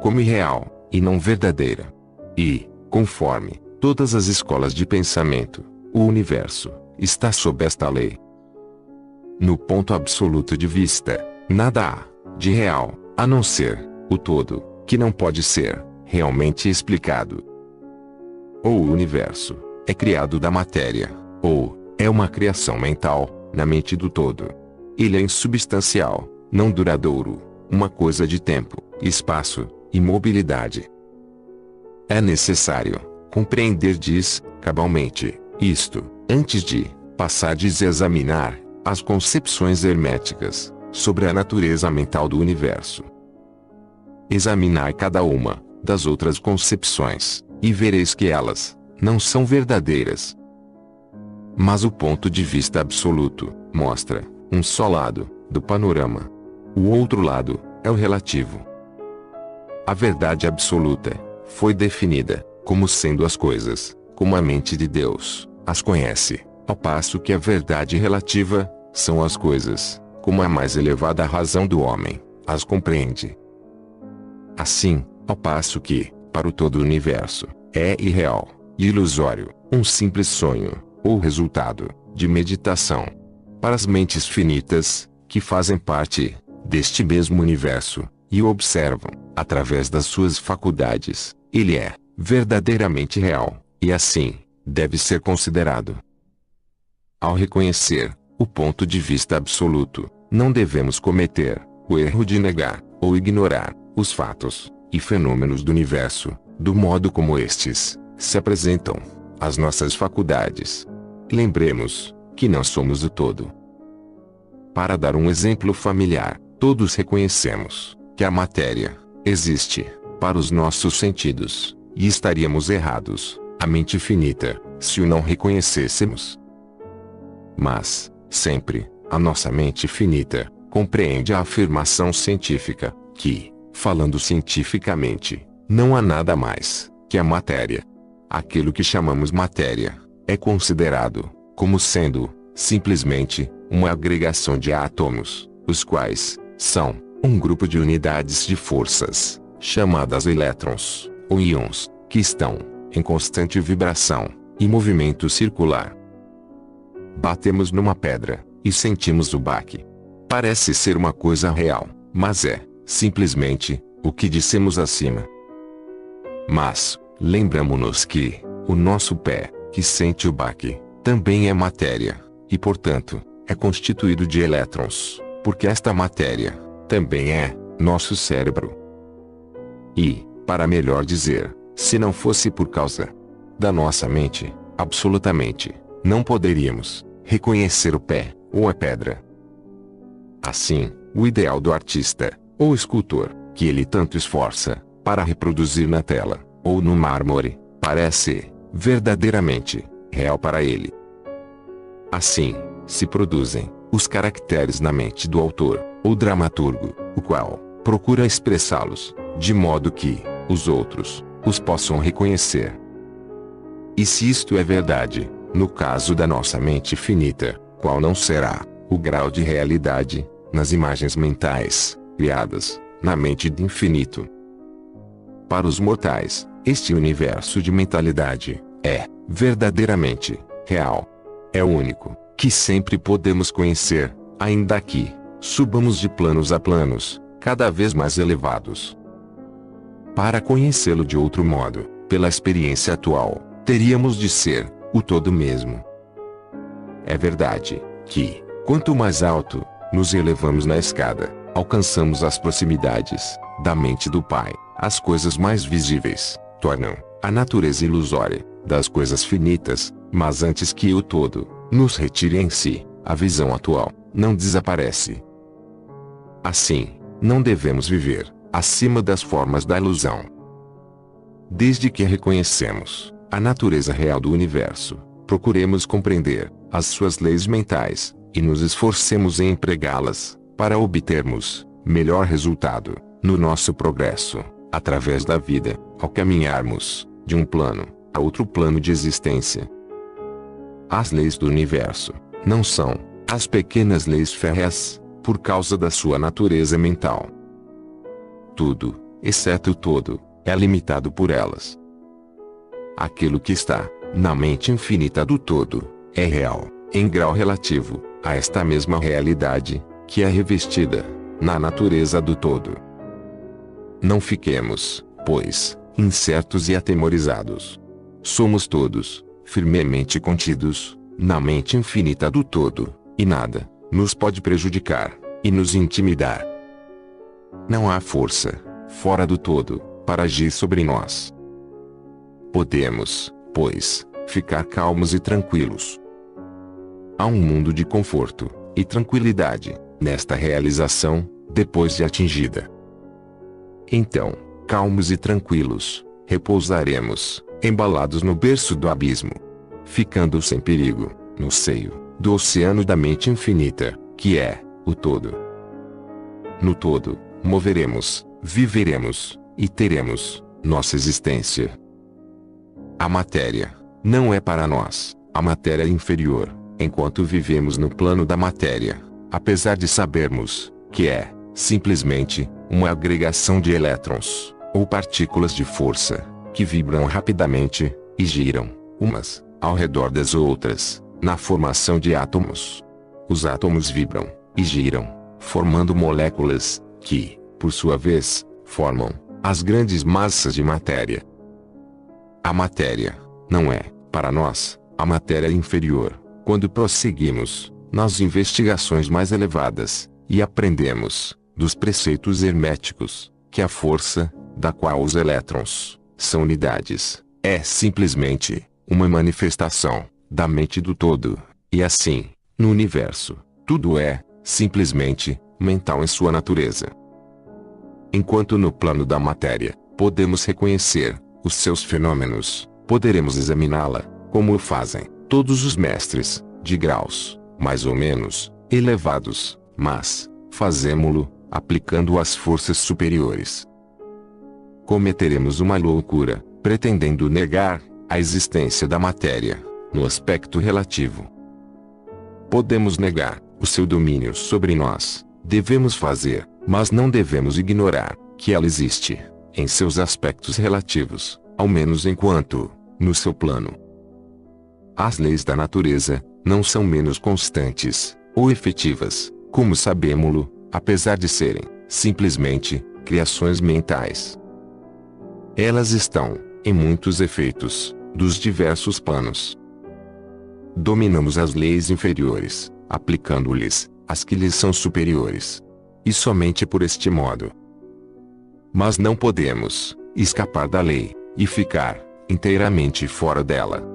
como irreal, e não verdadeira. E, conforme todas as escolas de pensamento, o universo está sob esta lei. No ponto absoluto de vista, nada há de real, a não ser o todo, que não pode ser realmente explicado. Ou o universo é criado da matéria, ou é uma criação mental, na mente do todo. Ele é insubstancial, não duradouro, uma coisa de tempo, espaço e mobilidade. É necessário compreender cabalmente isto, antes de passar a examinar as concepções herméticas sobre a natureza mental do universo. Examinai cada uma das outras concepções, e vereis que elas não são verdadeiras. Mas o ponto de vista absoluto mostra um só lado do panorama. O outro lado é o relativo. A verdade absoluta foi definida como sendo as coisas, como a mente de Deus as conhece, ao passo que a verdade relativa são as coisas, como a mais elevada razão do homem as compreende. Assim, ao passo que, para o todo o universo, é irreal e ilusório, um simples sonho, ou resultado de meditação. Para as mentes finitas, que fazem parte deste mesmo universo, e o observam, através das suas faculdades, ele é verdadeiramente real, e assim, deve ser considerado. Ao reconhecer o ponto de vista absoluto, não devemos cometer o erro de negar ou ignorar os fatos e fenômenos do universo, do modo como estes se apresentam às nossas faculdades. Lembremos que não somos o todo. Para dar um exemplo familiar, todos reconhecemos que a matéria existe para os nossos sentidos, e estaríamos errados, a mente finita, se o não reconhecêssemos. Mas, sempre, a nossa mente finita compreende a afirmação científica, que, falando cientificamente, não há nada mais que a matéria. Aquilo que chamamos matéria é considerado como sendo, simplesmente, uma agregação de átomos, os quais são um grupo de unidades de forças, chamadas elétrons, ou íons, que estão em constante vibração e movimento circular. Batemos numa pedra e sentimos o baque. Parece ser uma coisa real, mas é, simplesmente, o que dissemos acima. Mas, lembramo-nos que o nosso pé, que sente o baque, também é matéria, e portanto, é constituído de elétrons, porque esta matéria também é nosso cérebro. E, para melhor dizer, se não fosse por causa da nossa mente, absolutamente, não poderíamos reconhecer o pé ou a pedra. Assim, o ideal do artista, ou escultor, que ele tanto esforça para reproduzir na tela, ou no mármore, parece verdadeiramente real para ele. Assim, se produzem os caracteres na mente do autor, ou dramaturgo, o qual procura expressá-los, de modo que os outros os possam reconhecer. E se isto é verdade, no caso da nossa mente finita, qual não será o grau de realidade nas imagens mentais criadas na mente do infinito? Para os mortais, este universo de mentalidade é verdadeiramente real. É o único que sempre podemos conhecer, ainda que subamos de planos a planos cada vez mais elevados. Para conhecê-lo de outro modo, pela experiência atual, teríamos de ser o todo mesmo. É verdade que, quanto mais alto nos elevamos na escada, alcançamos as proximidades da mente do Pai, as coisas mais visíveis tornam a natureza ilusória das coisas finitas, mas antes que o todo nos retire em si, a visão atual não desaparece. Assim, não devemos viver acima das formas da ilusão. Desde que reconhecemos a natureza real do universo, procuremos compreender as suas leis mentais, e nos esforcemos em empregá-las, para obtermos melhor resultado no nosso progresso, através da vida, ao caminharmos de um plano a outro plano de existência. As leis do universo não são as pequenas leis férreas, por causa da sua natureza mental. Tudo exceto o todo, é limitado por elas. Aquilo que está na mente infinita do todo é real, em grau relativo, a esta mesma realidade, que é revestida na natureza do todo. Não fiquemos, pois, incertos e atemorizados. Somos todos firmemente contidos na mente infinita do todo, e nada nos pode prejudicar e nos intimidar. Não há força fora do todo para agir sobre nós. Podemos, pois, ficar calmos e tranquilos. Há um mundo de conforto e tranquilidade nesta realização, depois de atingida. Então, calmos e tranquilos, repousaremos, embalados no berço do abismo, ficando sem perigo, no seio do oceano da mente infinita, que é o todo. No todo, moveremos, viveremos, e teremos nossa existência. A matéria não é para nós, a matéria é inferior, enquanto vivemos no plano da matéria, apesar de sabermos que é, simplesmente, uma agregação de elétrons, ou partículas de força, que vibram rapidamente, e giram, umas, ao redor das outras, na formação de átomos. Os átomos vibram, e giram, formando moléculas, que, por sua vez, formam as grandes massas de matéria. A matéria não é, para nós, a matéria inferior, quando prosseguimos nas investigações mais elevadas, e aprendemos, dos preceitos herméticos, que a força, da qual os elétrons são unidades, é simplesmente uma manifestação da mente do todo, e assim, no universo, tudo é, simplesmente, mental em sua natureza. Enquanto no plano da matéria, podemos reconhecer os seus fenômenos, poderemos examiná-la, como o fazem todos os mestres, de graus, mais ou menos, elevados, mas, fazemo-lo, aplicando as forças superiores. Cometeremos uma loucura, pretendendo negar a existência da matéria, no aspecto relativo. Podemos negar o seu domínio sobre nós, devemos fazer, mas não devemos ignorar que ela existe, em seus aspectos relativos, ao menos enquanto, no seu plano. As leis da natureza não são menos constantes ou efetivas, como sabemo-lo, apesar de serem, simplesmente, criações mentais. Elas estão, em muitos efeitos, dos diversos planos. Dominamos as leis inferiores, aplicando-lhes as que lhes são superiores. E somente por este modo. Mas não podemos escapar da lei e ficar inteiramente fora dela.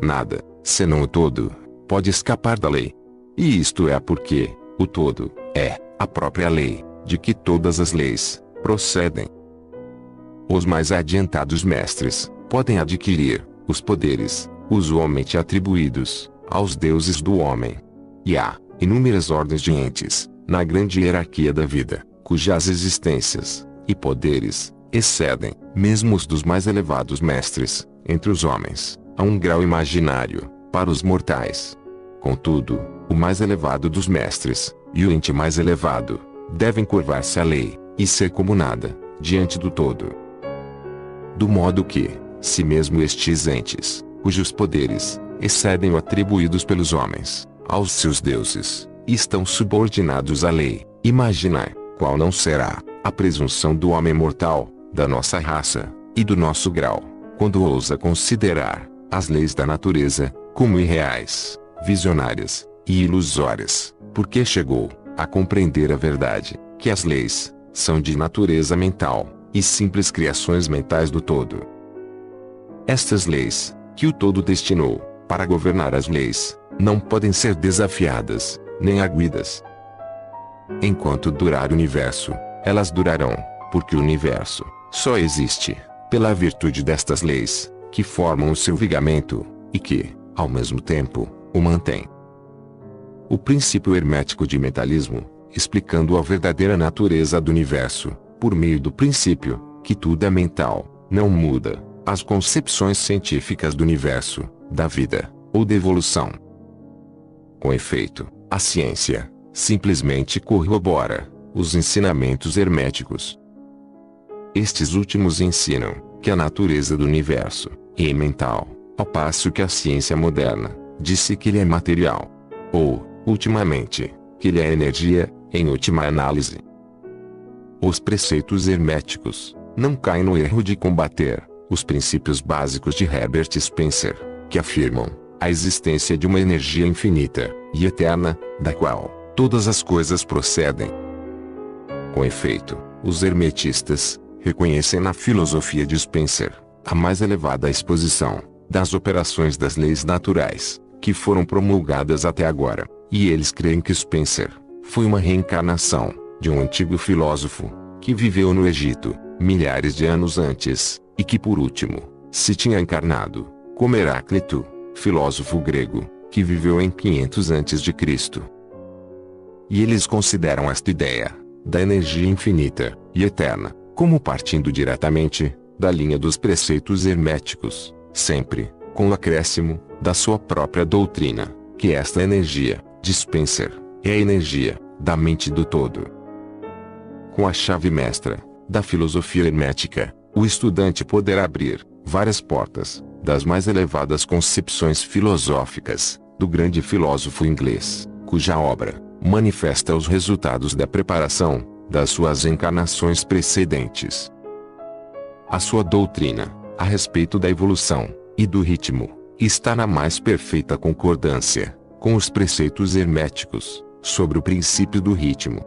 Nada, senão o todo, pode escapar da lei. E isto é porque o todo é a própria lei, de que todas as leis procedem. Os mais adiantados mestres podem adquirir os poderes usualmente atribuídos aos deuses do homem. E há inúmeras ordens de entes na grande hierarquia da vida, cujas existências e poderes excedem mesmo os dos mais elevados mestres entre os homens, a um grau imaginário para os mortais. Contudo, o mais elevado dos mestres e o ente mais elevado devem curvar-se à lei e ser como nada diante do todo. Do modo que, se mesmo estes entes, cujos poderes excedem o atribuídos pelos homens aos seus deuses, estão subordinados à lei, imaginai qual não será a presunção do homem mortal, da nossa raça, e do nosso grau, quando ousa considerar as leis da natureza como irreais, visionárias e ilusórias, porque chegou a compreender a verdade, que as leis são de natureza mental, e simples criações mentais do todo. Estas leis, que o todo destinou para governar as leis, não podem ser desafiadas, nem arguidas. Enquanto durar o universo, elas durarão, porque o universo só existe pela virtude destas leis, que formam o seu vigamento, e que, ao mesmo tempo, o mantém. O princípio hermético de mentalismo, explicando a verdadeira natureza do universo, por meio do princípio, que tudo é mental, não muda as concepções científicas do universo, da vida, ou da evolução. Com efeito, a ciência simplesmente corrobora os ensinamentos herméticos. Estes últimos ensinam que a natureza do universo é mental, ao passo que a ciência moderna disse que ele é material. Ou, ultimamente, que ele é energia, em última análise. Os preceitos herméticos não caem no erro de combater os princípios básicos de Herbert Spencer, que afirmam a existência de uma energia infinita e eterna, da qual todas as coisas procedem. Com efeito, os hermetistas reconhecem na filosofia de Spencer a mais elevada exposição das operações das leis naturais que foram promulgadas até agora, e eles creem que Spencer foi uma reencarnação de um antigo filósofo que viveu no Egito milhares de anos antes, e que por último se tinha encarnado como Heráclito, filósofo grego, que viveu em 500 a.C. E eles consideram esta ideia da energia infinita e eterna como partindo diretamente da linha dos preceitos herméticos, sempre com o acréscimo da sua própria doutrina, que esta energia, de Spencer, é a energia da mente do todo. Com a chave mestra da filosofia hermética, o estudante poderá abrir várias portas das mais elevadas concepções filosóficas do grande filósofo inglês, cuja obra manifesta os resultados da preparação das suas encarnações precedentes. A sua doutrina a respeito da evolução e do ritmo está na mais perfeita concordância com os preceitos herméticos sobre o princípio do ritmo.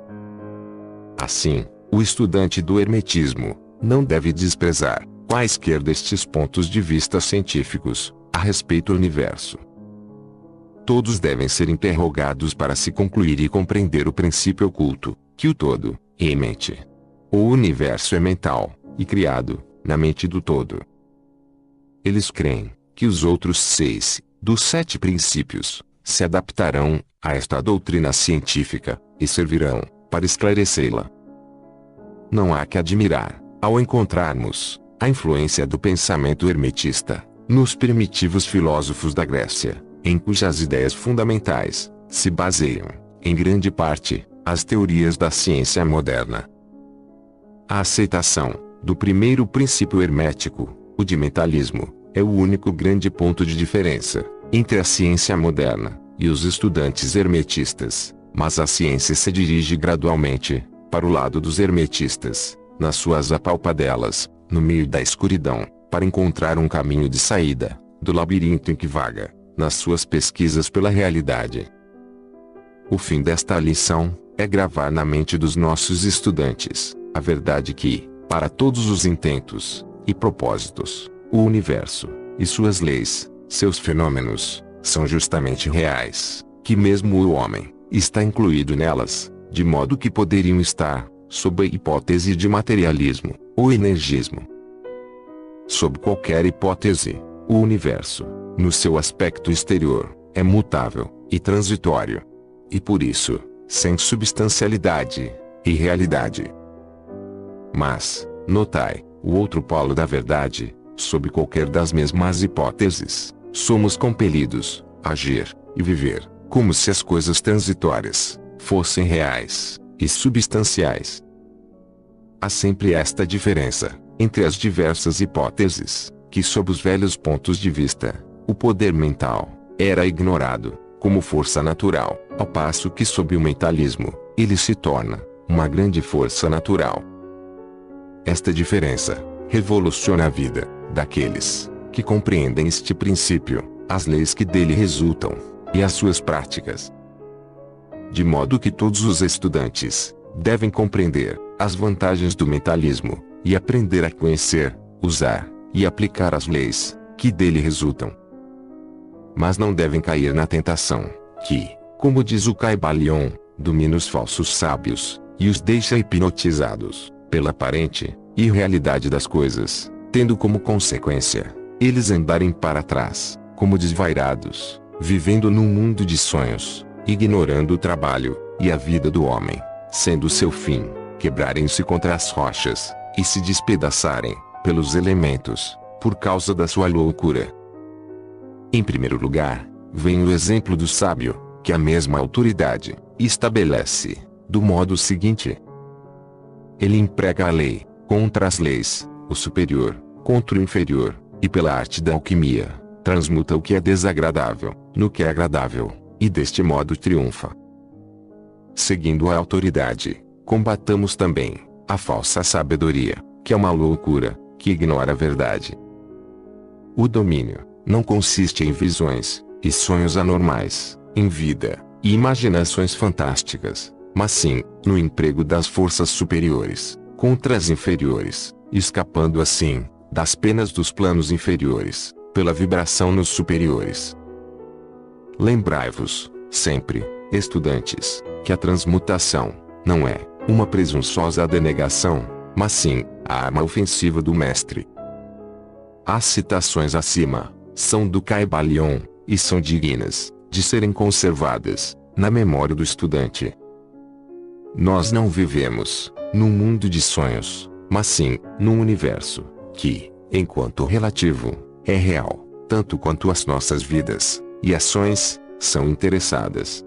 Assim, o estudante do hermetismo não deve desprezar quaisquer destes pontos de vista científicos a respeito do universo. Todos devem ser interrogados para se concluir e compreender o princípio oculto, que o todo é mente. O universo é mental e criado na mente do todo. Eles creem que os outros 6 dos 7 princípios se adaptarão a esta doutrina científica e servirão para esclarecê-la. Não há que admirar ao encontrarmos a influência do pensamento hermetista nos primitivos filósofos da Grécia, em cujas ideias fundamentais se baseiam, em grande parte, as teorias da ciência moderna. A aceitação do primeiro princípio hermético, o de mentalismo, é o único grande ponto de diferença entre a ciência moderna e os estudantes hermetistas, mas a ciência se dirige gradualmente para o lado dos hermetistas, nas suas apalpadelas, no meio da escuridão, para encontrar um caminho de saída do labirinto em que vaga, nas suas pesquisas pela realidade. O fim desta lição é gravar na mente dos nossos estudantes a verdade que, para todos os intentos e propósitos, o universo e suas leis, seus fenômenos, são justamente reais, que mesmo o homem está incluído nelas, de modo que poderiam estar sob a hipótese de materialismo ou energismo. Sob qualquer hipótese, o universo, no seu aspecto exterior, é mutável e transitório. E por isso, sem substancialidade e realidade. Mas, notai, o outro polo da verdade, sob qualquer das mesmas hipóteses, somos compelidos a agir e viver como se as coisas transitórias fossem reais e substanciais. Há sempre esta diferença entre as diversas hipóteses, que sob os velhos pontos de vista, o poder mental era ignorado como força natural, ao passo que sob o mentalismo, ele se torna uma grande força natural. Esta diferença revoluciona a vida daqueles que compreendem este princípio, as leis que dele resultam e as suas práticas. De modo que todos os estudantes devem compreender as vantagens do mentalismo e aprender a conhecer, usar e aplicar as leis que dele resultam. Mas não devem cair na tentação que, como diz o Caibalion, domina os falsos sábios e os deixa hipnotizados pela aparente irrealidade das coisas, tendo como consequência eles andarem para trás, como desvairados, vivendo num mundo de sonhos, ignorando o trabalho e a vida do homem, sendo seu fim quebrarem-se contra as rochas e se despedaçarem pelos elementos, por causa da sua loucura. Em primeiro lugar, vem o exemplo do sábio, que a mesma autoridade estabelece do modo seguinte: ele emprega a lei contra as leis, o superior, contra o inferior, e pela arte da alquimia, transmuta o que é desagradável, no que é agradável, e deste modo triunfa. Seguindo a autoridade, combatamos também a falsa sabedoria, que é uma loucura, que ignora a verdade. O domínio não consiste em visões e sonhos anormais, em vida e imaginações fantásticas, mas sim no emprego das forças superiores contra as inferiores, escapando assim das penas dos planos inferiores, pela vibração nos superiores. Lembrai-vos, sempre, estudantes, que a transmutação não é uma presunçosa denegação, mas sim a arma ofensiva do mestre. As citações acima são do Kybalion e são dignas de serem conservadas na memória do estudante. Nós não vivemos num mundo de sonhos, mas sim num universo que, enquanto relativo, é real, tanto quanto as nossas vidas e ações são interessadas.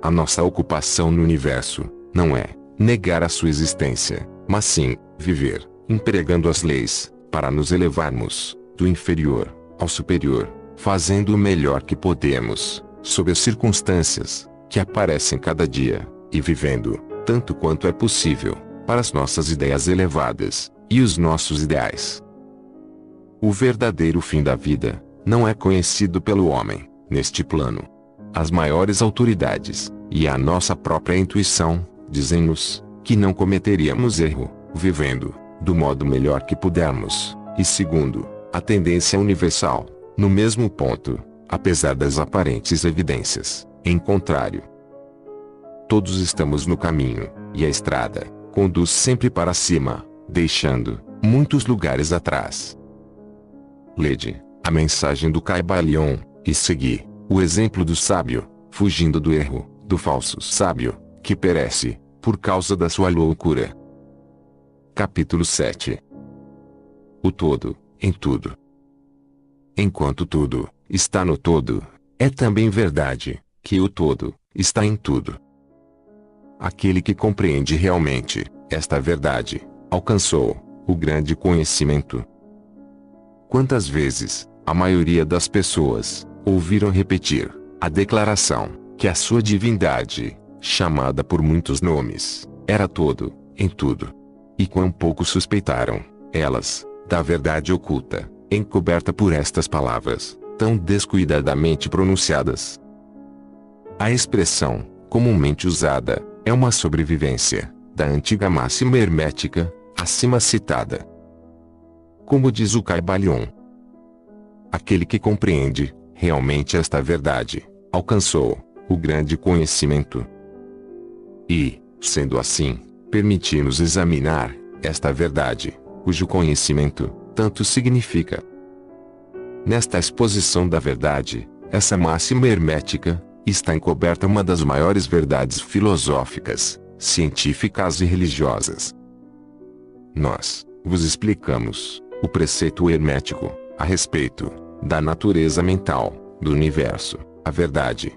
A nossa ocupação no universo não é negar a sua existência, mas sim viver, empregando as leis para nos elevarmos do inferior ao superior, fazendo o melhor que podemos, sob as circunstâncias que aparecem cada dia, e vivendo, tanto quanto é possível, para as nossas ideias elevadas e os nossos ideais. O verdadeiro fim da vida não é conhecido pelo homem, neste plano. As maiores autoridades e a nossa própria intuição dizem-nos que não cometeríamos erro, vivendo do modo melhor que pudermos, e segundo a tendência universal, no mesmo ponto, apesar das aparentes evidências, em contrário. Todos estamos no caminho, e a estrada conduz sempre para cima, deixando muitos lugares atrás. Lede a mensagem do Kybalion, e segui o exemplo do sábio, fugindo do erro, do falso sábio, que perece por causa da sua loucura. Capítulo 7. O todo, em tudo. Enquanto tudo está no todo, é também verdade que o todo está em tudo. Aquele que compreende realmente esta verdade alcançou o grande conhecimento. Quantas vezes a maioria das pessoas ouviram repetir a declaração que a sua divindade, chamada por muitos nomes, era todo, em tudo. E quão pouco suspeitaram elas da verdade oculta, encoberta por estas palavras, tão descuidadamente pronunciadas. A expressão, comumente usada, é uma sobrevivência da antiga máxima hermética, acima citada. Como diz o Kybalion, aquele que compreende realmente esta verdade alcançou o grande conhecimento. E, sendo assim, permitimos examinar esta verdade, cujo conhecimento tanto significa. Nesta exposição da verdade, essa máxima hermética, está encoberta uma das maiores verdades filosóficas, científicas e religiosas. Nós vos explicamos o preceito hermético a respeito da natureza mental do universo, a verdade